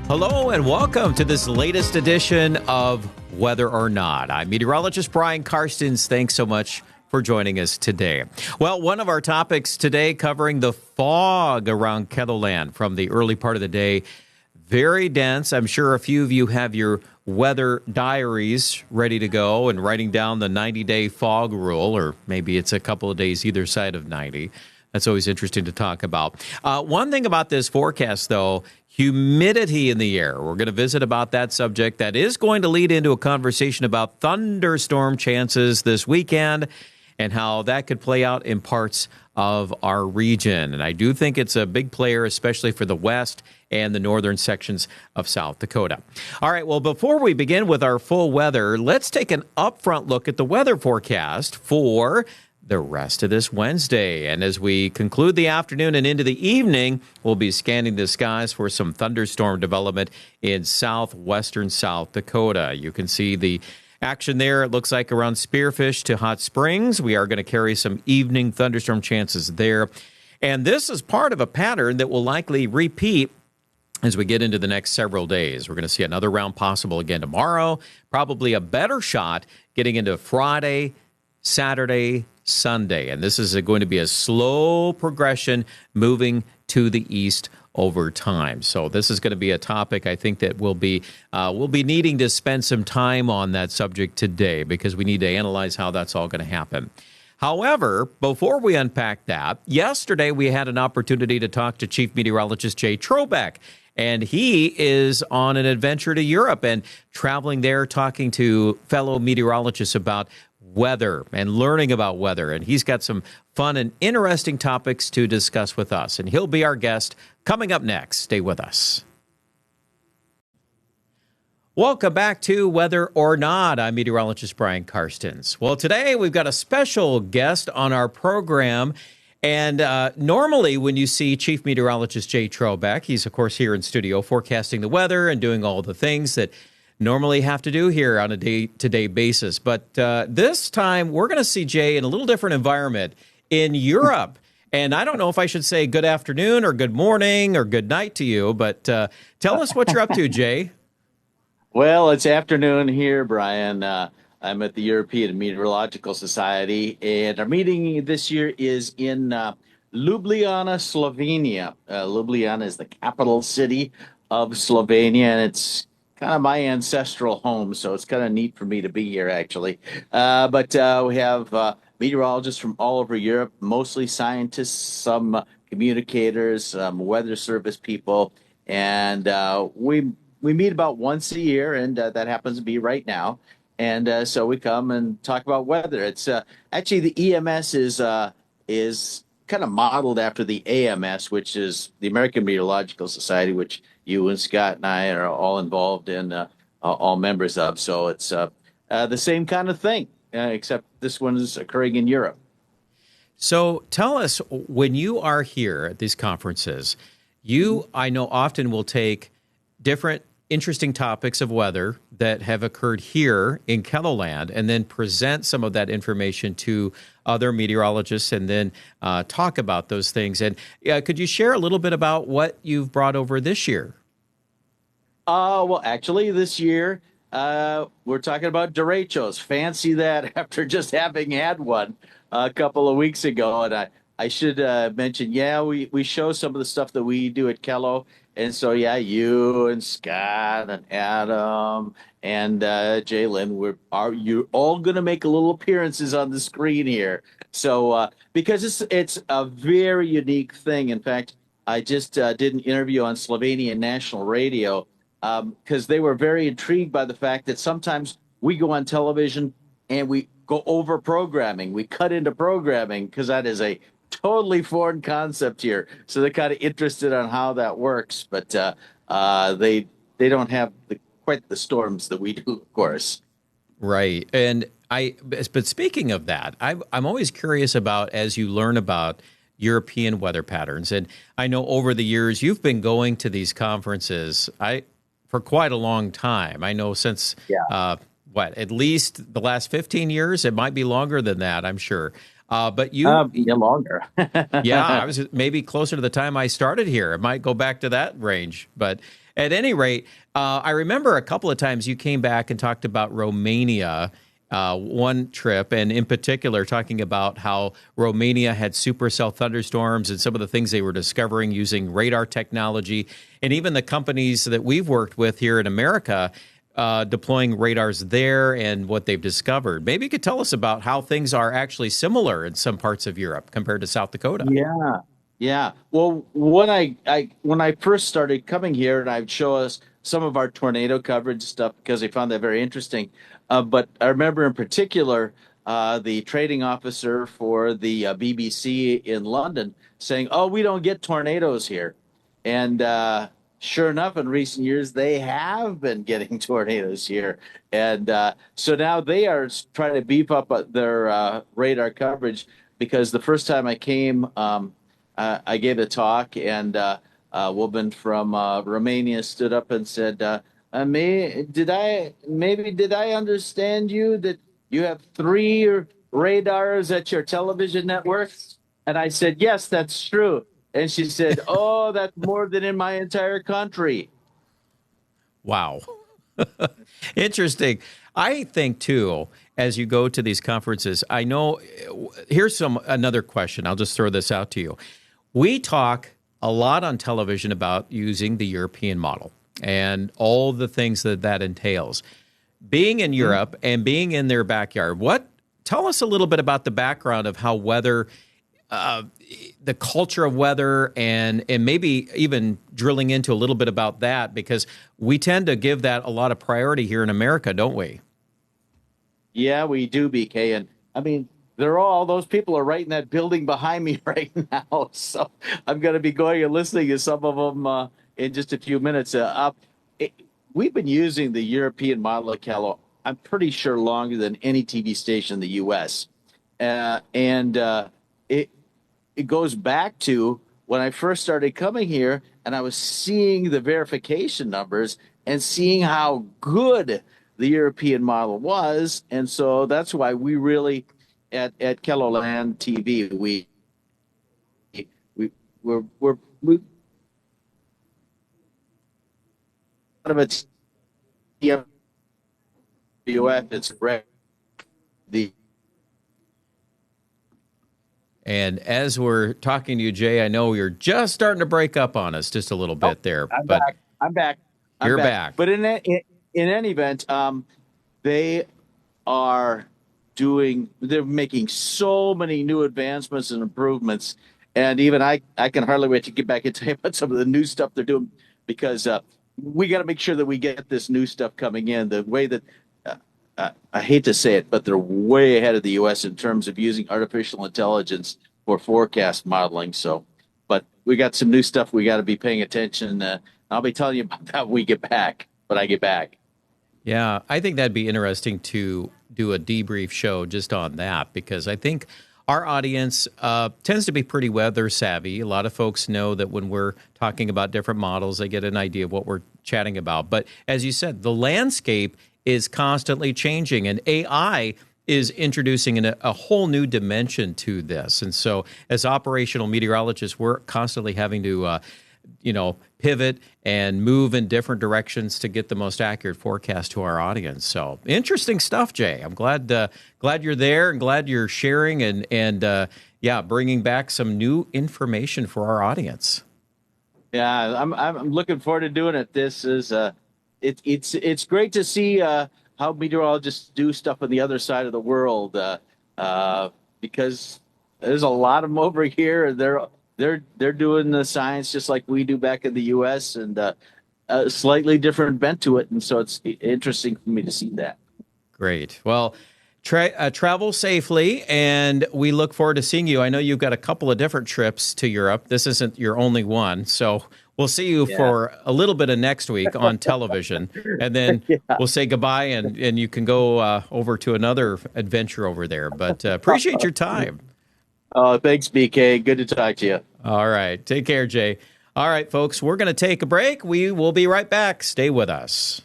Hello and welcome to this latest edition of Weather or Not. I'm meteorologist Brian Karstens. Thanks so much for joining us today. Well, one of our topics today covering the fog around KELOLAND from the early part of the day. Very dense. I'm sure a few of you have your weather diaries ready to go and writing down the 90-day fog rule, or maybe it's a couple of days either side of 90. That's always interesting to talk about. One thing about this forecast, though, humidity in the air. We're going to visit about that subject. That is going to lead into a conversation about thunderstorm chances this weekend and how that could play out in parts of our region. And I do think it's a big player, especially for the west and the northern sections of South Dakota. All right, well, before we begin with our full weather, let's take an upfront look at the weather forecast for the rest of this Wednesday. And as we conclude the afternoon and into the evening, we'll be scanning the skies for some thunderstorm development in southwestern South Dakota. You can see the action there. It looks like around Spearfish to Hot Springs. We are going to carry some evening thunderstorm chances there. And this is part of a pattern that will likely repeat as we get into the next several days. We're going to see another round possible again tomorrow, probably a better shot getting into Friday, Saturday, Sunday. And this is going to be a slow progression moving to the east over time. So this is going to be a topic I think that we'll be needing to spend some time on that subject today because we need to analyze how that's all going to happen. However, before we unpack that, yesterday we had an opportunity to talk to Chief Meteorologist Jay Trobec. And he is on an adventure to Europe and traveling there, talking to fellow meteorologists about weather and learning about weather. And he's got some fun and interesting topics to discuss with us. And he'll be our guest coming up next. Stay with us. Welcome back to Weather or Not. I'm meteorologist Brian Karstens. Well, today we've got a special guest on our program. And normally when you see Chief Meteorologist Jay Trobec, he's, of course, here in studio forecasting the weather and doing all the things that normally have to do here on a day-to-day basis. But this time, we're going to see Jay in a little different environment in Europe. And I don't know if I should say good afternoon or good morning or good night to you, but tell us what you're up to, Jay. Well, it's afternoon here, Brian. I'm at the European Meteorological Society, and our meeting this year is in Ljubljana, Slovenia. Ljubljana is the capital city of Slovenia, and it's kind of my ancestral home, so it's kind of neat for me to be here, actually. But we have meteorologists from all over Europe, mostly scientists, some communicators, weather service people, and we meet about once a year, and that happens to be right now. And so we come and talk about weather. It's actually the EMS is kind of modeled after the AMS, which is the American Meteorological Society, which you and Scott and I are all involved in, all members of. So it's the same kind of thing, except this one is occurring in Europe. So tell us, when you are here at these conferences, you, I know, often will take different interesting topics of weather that have occurred here in KELOLAND and then present some of that information to other meteorologists and then talk about those things. And could you share a little bit about what you've brought over this year? Well, actually, this year we're talking about derechos. Fancy that after just having had one a couple of weeks ago. And I should mention, we show some of the stuff that we do at Kelo. And so, you and Scott and Adam and Jalen, you're all going to make a little appearances on the screen here. So, because it's a very unique thing. In fact, I just did an interview on Slovenian national radio because they were very intrigued by the fact that sometimes we go on television and we go over programming. We cut into programming because that is a totally foreign concept here. So they're kind of interested on how that works, but they don't have quite the storms that we do, of course. Right. And but speaking of that, I'm always curious about, as you learn about European weather patterns, and I know over the years you've been going to these conferences for quite a long time. I know since at least the last 15 years. It might be longer than that, I'm sure. But you, longer. I was maybe closer to the time I started here. It might go back to that range. But at any rate, I remember a couple of times you came back and talked about Romania, one trip, and in particular talking about how Romania had supercell thunderstorms and some of the things they were discovering using radar technology, and even the companies that we've worked with here in America deploying radars there and what they've discovered. Maybe you could tell us about how things are actually similar in some parts of Europe compared to South Dakota. Yeah, yeah. Well, when I first started coming here, and I'd show us some of our tornado coverage stuff because I found that very interesting. But I remember in particular the trading officer for the BBC in London saying, "Oh, we don't get tornadoes here," and sure enough, in recent years they have been getting tornadoes here, and so now they are trying to beef up their radar coverage because the first time I came, I gave a talk, and a woman from Romania stood up and said, did I understand you that you have 3 radars at your television network?" And I said, "Yes, that's true." And she said, "Oh, that's more than in my entire country." Wow. Interesting. I think, too, as you go to these conferences, I know, here's another question. I'll just throw this out to you. We talk a lot on television about using the European model and all the things that entails. Being in Europe and being in their backyard, tell us a little bit about the background of how weather, the culture of weather, and maybe even drilling into a little bit about that, because we tend to give that a lot of priority here in America, don't we? Yeah, we do, BK. And I mean, those people are right in that building behind me right now. So I'm going to be going and listening to some of them in just a few minutes. We've been using the European model of Kelo, I'm pretty sure, longer than any TV station in the U.S. And it goes back to when I first started coming here, and I was seeing the verification numbers and seeing how good the European model was. And so that's why we really, at KELOLAND TV, we out of it's it's the. And as we're talking to you, Jay, I know you're just starting to break up on us just a little bit there. I'm back. You're back. But in any event, they are they're making so many new advancements and improvements. And even I can hardly wait to get back and tell you about some of the new stuff they're doing, because we got to make sure that we get this new stuff coming in the way that I hate to say it, but they're way ahead of the U.S. in terms of using artificial intelligence for forecast modeling. So, but we got some new stuff we got to be paying attention. I'll be telling you about that when we get back, when I get back. Yeah, I think that'd be interesting to do a debrief show just on that, because I think our audience tends to be pretty weather savvy. A lot of folks know that when we're talking about different models, they get an idea of what we're chatting about. But as you said, the landscape is constantly changing, and AI is introducing a whole new dimension to this. And so as operational meteorologists, we're constantly having to pivot and move in different directions to get the most accurate forecast to our audience. So interesting stuff, Jay. I'm glad you're there, and glad you're sharing and bringing back some new information for our audience. Yeah, I'm looking forward to doing it. This is it's great to see how meteorologists do stuff on the other side of the world, because there's a lot of them over here. They're doing the science just like we do back in the U.S. and a slightly different bent to it, and so it's interesting for me to see that. Great. Well, travel safely, and we look forward to seeing you. I know you've got a couple of different trips to Europe. This isn't your only one, so we'll see you for a little bit of next week on television, and then we'll say goodbye, and you can go over to another adventure over there. But appreciate your time. Oh, thanks, BK. Good to talk to you. All right. Take care, Jay. All right, folks, we're going to take a break. We will be right back. Stay with us.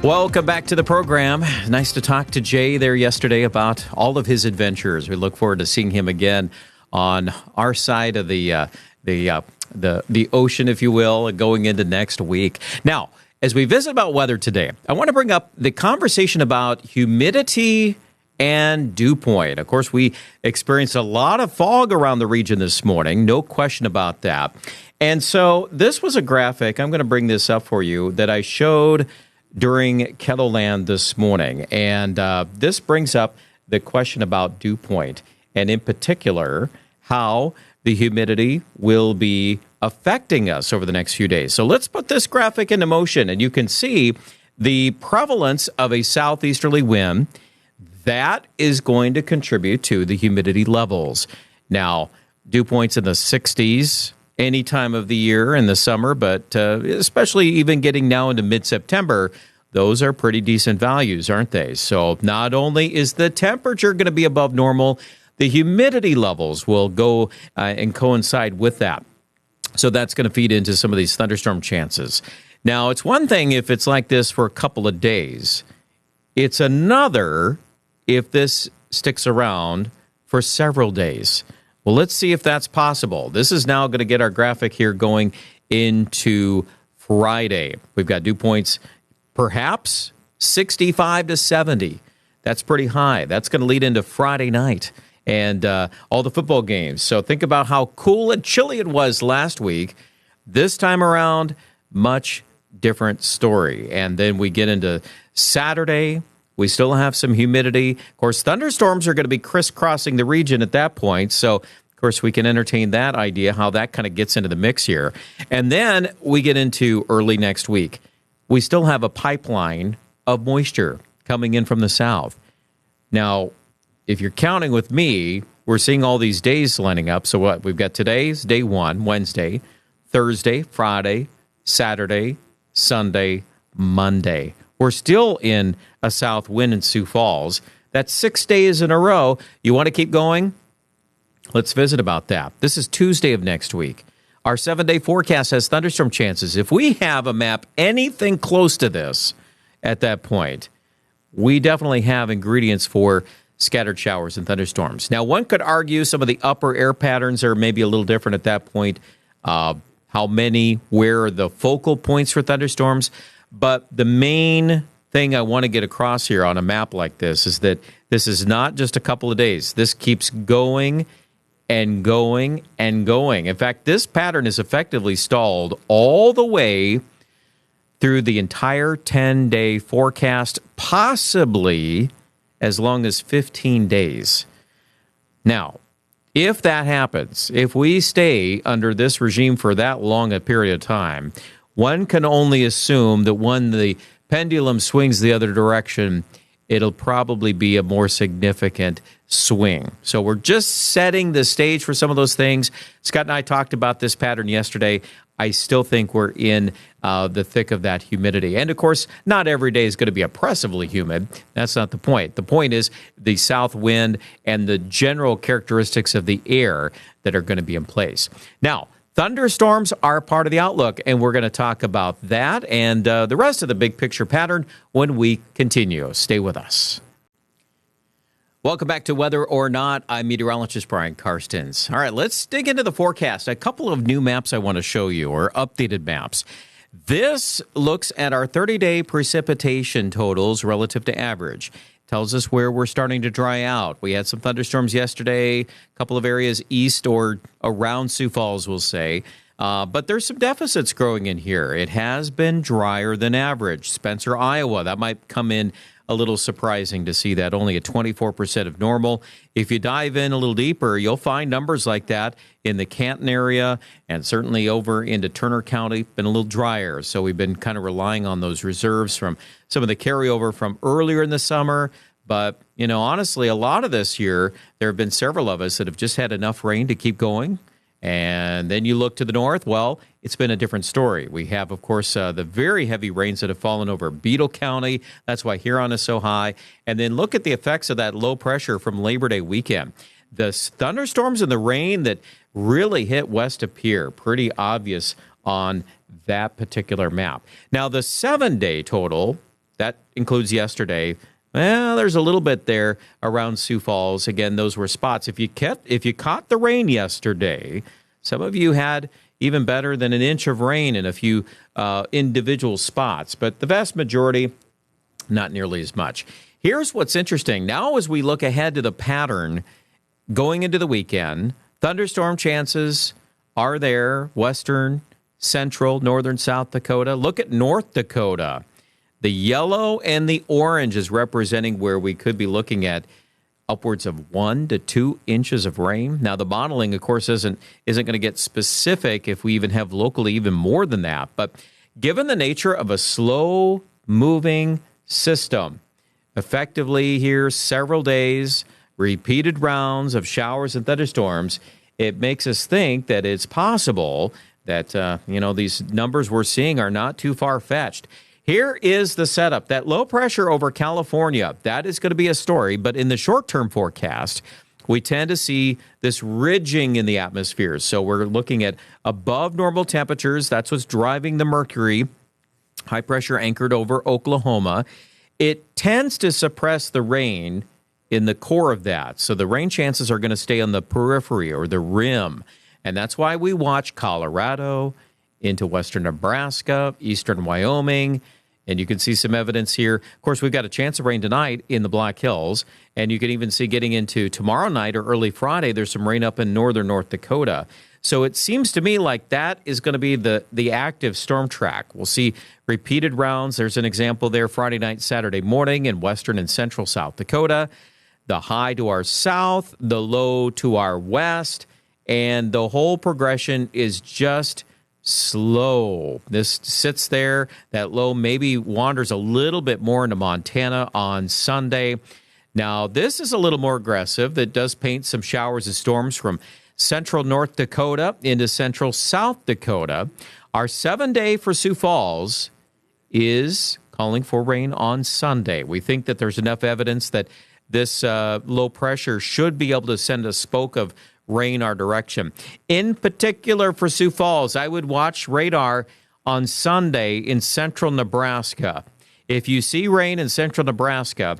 Welcome back to the program. Nice to talk to Jay there yesterday about all of his adventures. We look forward to seeing him again on our side of the ocean, if you will, going into next week. Now, as we visit about weather today, I want to bring up the conversation about humidity and dew point. Of course, we experienced a lot of fog around the region this morning, no question about that. And so this was a graphic, I'm going to bring this up for you, that I showed during KELOLAND this morning. And this brings up the question about dew point, and in particular, how the humidity will be affecting us over the next few days. So let's put this graphic into motion, and you can see the prevalence of a southeasterly wind that is going to contribute to the humidity levels. Now, dew points in the 60s any time of the year in the summer, but especially even getting now into mid-September, those are pretty decent values, aren't they? So not only is the temperature going to be above normal, the humidity levels will go and coincide with that. So that's going to feed into some of these thunderstorm chances. Now, it's one thing if it's like this for a couple of days. It's another if this sticks around for several days. Well, let's see if that's possible. This is now going to get our graphic here going into Friday. We've got dew points perhaps 65 to 70. That's pretty high. That's going to lead into Friday night and all the football games. So think about how cool and chilly it was last week. This time around, much different story. And then we get into Saturday. We still have some humidity. Of course, thunderstorms are going to be crisscrossing the region at that point. So, of course, we can entertain that idea, how that kind of gets into the mix here. And then we get into early next week. We still have a pipeline of moisture coming in from the south. Now, if you're counting with me, we're seeing all these days lining up. So what? We've got today's day one, Wednesday, Thursday, Friday, Saturday, Sunday, Monday. We're still in a south wind in Sioux Falls. That's 6 days in a row. You want to keep going? Let's visit about that. This is Tuesday of next week. Our 7-day forecast has thunderstorm chances. If we have a map anything close to this at that point, we definitely have ingredients for scattered showers and thunderstorms. Now, one could argue some of the upper air patterns are maybe a little different at that point. How many, where are the focal points for thunderstorms? But the main thing I want to get across here on a map like this is that this is not just a couple of days. This keeps going and going and going. In fact, this pattern is effectively stalled all the way through the entire 10-day forecast, possibly as long as 15 days. Now, if that happens, if we stay under this regime for that long a period of time, one can only assume that when the pendulum swings the other direction, it'll probably be a more significant swing. So we're just setting the stage for some of those things. Scott and I talked about this pattern yesterday. I still think we're in the thick of that humidity. And, of course, not every day is going to be oppressively humid. That's not the point. The point is the south wind and the general characteristics of the air that are going to be in place. Now, thunderstorms are part of the outlook, and we're going to talk about that and the rest of the big picture pattern when we continue. Stay with us. Welcome back to Weather or Not. I'm meteorologist Brian Karstens. All right, let's dig into the forecast. A couple of new maps I want to show you, or updated maps. This looks at our 30-day precipitation totals relative to average. Tells us where we're starting to dry out. We had some thunderstorms yesterday, a couple of areas east or around Sioux Falls, we'll say. But there's some deficits growing in here. It has been drier than average. Spencer, Iowa, that might come in a little surprising to see that, only at 24% of normal. If you dive in a little deeper, you'll find numbers like that in the Canton area and certainly over into Turner County, been a little drier. So we've been kind of relying on those reserves from some of the carryover from earlier in the summer. But, you know, honestly, a lot of this year, there have been several of us that have just had enough rain to keep going. And then you look to the north, well, it's been a different story. We have, of course, the very heavy rains that have fallen over Beadle County. That's why Huron is so high. And then look at the effects of that low pressure from Labor Day weekend. The thunderstorms and the rain that really hit west of Pierre, pretty obvious on that particular map. Now, the 7-day total That includes yesterday. Well, there's a little bit there around Sioux Falls. Again, those were spots. If you caught the rain yesterday, some of you had even better than an inch of rain in a few individual spots. But the vast majority, not nearly as much. Here's what's interesting. Now as we look ahead to the pattern going into the weekend, thunderstorm chances are there, western, central, northern South Dakota. Look at North Dakota. The yellow and the orange is representing where we could be looking at upwards of 1 to 2 inches of rain. Now, the modeling, of course, isn't going to get specific if we even have locally even more than that. But given the nature of a slow-moving system, effectively here several days, repeated rounds of showers and thunderstorms, it makes us think that it's possible that, these numbers we're seeing are not too far-fetched. Here is the setup. That low pressure over California, that is going to be a story. But in the short-term forecast, we tend to see this ridging in the atmosphere. So we're looking at above normal temperatures. That's what's driving the mercury. High pressure anchored over Oklahoma. It tends to suppress the rain in the core of that. So the rain chances are going to stay on the periphery or the rim. And that's why we watch Colorado into western Nebraska, eastern Wyoming. And you can see some evidence here. Of course, we've got a chance of rain tonight in the Black Hills. And you can even see getting into tomorrow night or early Friday, there's some rain up in northern North Dakota. So it seems to me like that is going to be the active storm track. We'll see repeated rounds. There's an example there Friday night, Saturday morning in western and central South Dakota. The high to our south, the low to our west. And the whole progression is just slow. This sits there. That low maybe wanders a little bit more into Montana on Sunday. Now, this is a little more aggressive. That does paint some showers and storms from central North Dakota into central South Dakota. Our 7-day for Sioux Falls is calling for rain on Sunday. We think that there's enough evidence that this low pressure should be able to send a spoke of rain our direction. In particular for Sioux Falls, I would watch radar on Sunday in central Nebraska. If you see rain in central Nebraska,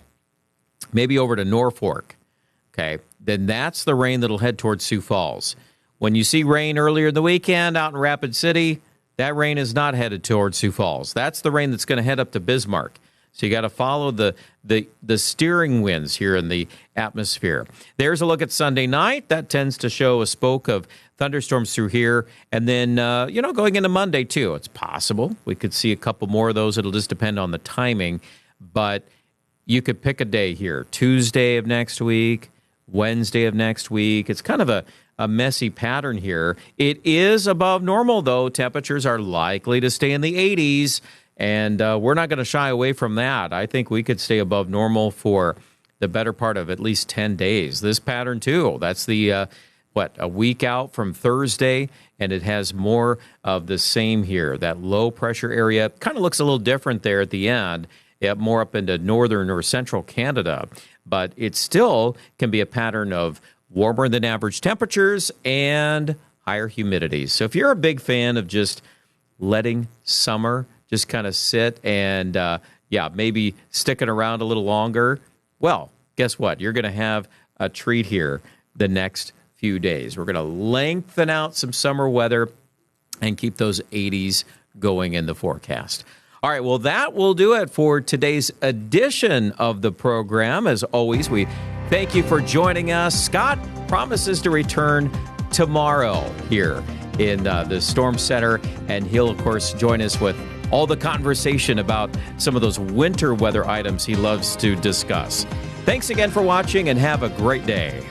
maybe over to Norfolk, okay, then that's the rain that'll head towards Sioux Falls. When you see rain earlier in the weekend out in Rapid City, that rain is not headed towards Sioux Falls. That's the rain that's going to head up to Bismarck. So you got to follow the steering winds here in the atmosphere. There's a look at Sunday night. That tends to show a spoke of thunderstorms through here. And then, going into Monday, too. It's possible. We could see a couple more of those. It'll just depend on the timing. But you could pick a day here. Tuesday of next week, Wednesday of next week. It's kind of a messy pattern here. It is above normal, though. Temperatures are likely to stay in the 80s. And we're not going to shy away from that. I think we could stay above normal for the better part of at least 10 days. This pattern, too, that's the, a week out from Thursday, and it has more of the same here. That low pressure area kind of looks a little different there at the end, more up into northern or central Canada. But it still can be a pattern of warmer than average temperatures and higher humidity. So if you're a big fan of just letting summer just kind of sit and, maybe sticking around a little longer, well, guess what? You're going to have a treat here the next few days. We're going to lengthen out some summer weather and keep those 80s going in the forecast. All right, well, that will do it for today's edition of the program. As always, we thank you for joining us. Scott promises to return tomorrow here in the Storm Center, and he'll, of course, join us with all the conversation about some of those winter weather items he loves to discuss. Thanks again for watching, and have a great day.